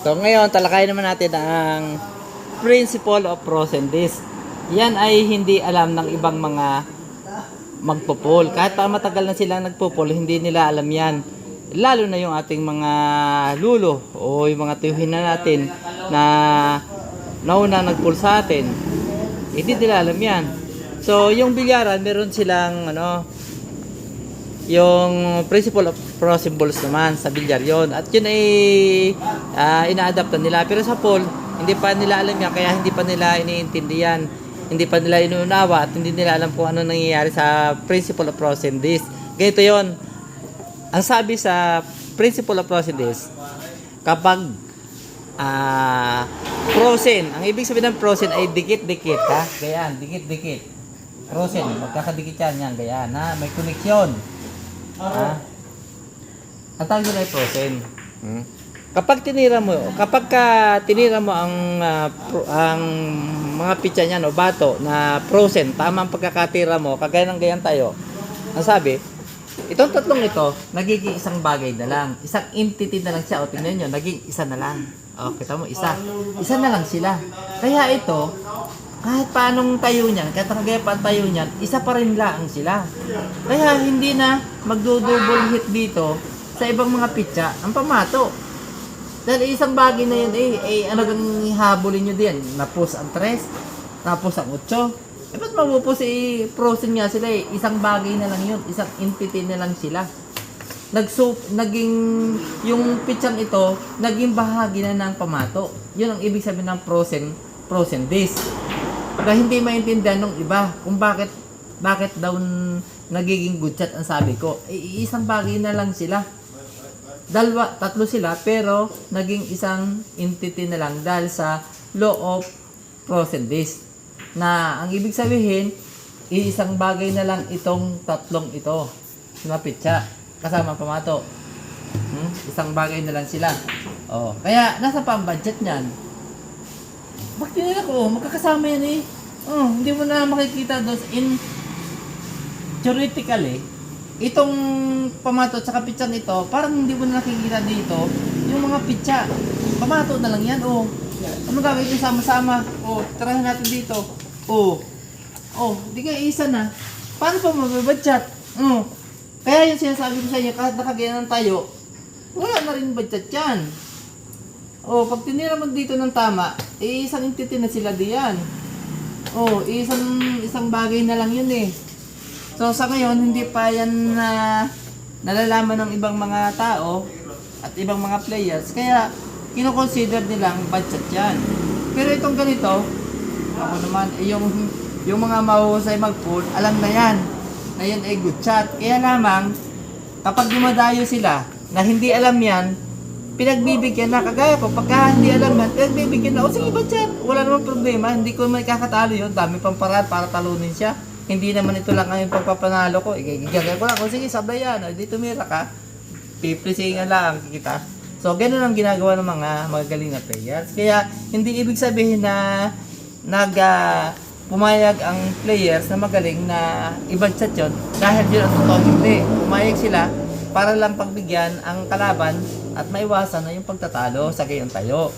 So ngayon, talakayin naman natin ang principle of pros and dis. Yan ay hindi alam ng ibang mga magpupol. Kahit pa matagal na silang nagpupol, hindi nila alam yan. Lalo na yung ating mga lulo o yung mga tiyuhin na natin na nauna nagpul sa atin. Hindi nila alam yan. So yung bilyaran, meron silang yung principle of pros and balls naman sa bilyar yon, at yun ay ina-adapt nila, pero sa pool hindi pa nila alam yan, kaya hindi pa nila iniintindihan, hindi pa nila inuunawa, at hindi nila alam kung ano nangyayari sa principle of pros and dis. Ganito yon, ang sabi sa principle of pros and dis, kapag prosen, ang ibig sabihin ng prosen ay dikit-dikit, ha, gayaan, dikit-dikit, prosen, magkakadikit yan, gayaan, ha, may koneksyon. Ang tawag nila ay prosen. Kapag tinira mo ang mga pitsa niyan o bato na prosen, tama ang pagkakatira mo, kagaya ng ganyan tayo. Ang sabi, itong tatlong ito, nagiging isang bagay na lang. Isang entity na lang siya. O tingnan nyo, naging isa na lang. O, kita mo, isa. Isa na lang sila. Kaya ito, kahit paanong tayo niyan, kahit kagaya pa ang tayo niyan, isa pa rin lang sila. Kaya hindi na magdo-double hit dito sa ibang mga pitsa ang pamato. Dahil isang bagay na yun, ano kang habulin nyo din? Napos ang 3, napos ang 8. Ba't mapupos prosen nga sila Isang bagay na lang yun, isang entity na lang sila. Naging, yung pitsang ito, naging bahagi na ng pamato. Yun ang ibig sabihin ng prosen dis. Kaya hindi maintindihan ng iba kung bakit daw nagiging good chat ang sabi ko. Isang bagay na lang sila. Tatlo sila pero naging isang entity na lang dahil sa law of pros and dis. Na ang ibig sabihin, isang bagay na lang itong tatlong ito. Na pitsa kasama pamato. Isang bagay na lang sila. Oh, kaya nasa pa ang budget niyan. Bakit nila ko, magkakasama yan hindi mo na makikita doon theoretically, itong pamato at saka pitsa nito, parang hindi mo na nakikita dito yung mga pitsa. Pamato na lang yan, Ano gagawin yung sama-sama? Tirahin natin dito. Di ka isa na. Paano pa mabibadjat? Kaya yung sinasabi ko sa inyo, kahit nakagayan ng tayo, wala na rin budget yan. Pag tinira mo dito ng tama, isang entity na sila diyan. Isang bagay na lang yun So sa ngayon, hindi pa yan nalalaman ng ibang mga tao at ibang mga players. Kaya, kinoconsider nilang budget yan. Pero itong ganito, ako naman, yung mga mahuhusay mag-pool, alam na yan. Na yan ay good shot. Kaya lamang, kapag dumadayo sila, na hindi alam yan, pinagbibigyan na, kagaya ko, pagka hindi alam yan, pinagbibigyan na, sige budget, wala namang problema, hindi ko may kakatalo yun, dami pang paraan para talunin siya. Hindi naman ito lang ang pagpapanalo ko, igagay ko lang, sige sabay yan, di tumira ka, piplisingan lang kita. So, ganun ang ginagawa ng mga magagaling na players. Kaya, hindi ibig sabihin na pumayag ang players na magaling na i-budget yun, dahil yun ang totoo, hindi. Pumayag sila para lang pagbigyan ang kalaban at maiwasan na yung pagtatalo sa gayon tayo.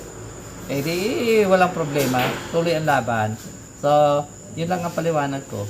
Di walang problema, tuloy ang laban. So, yun lang ang paliwanag ko.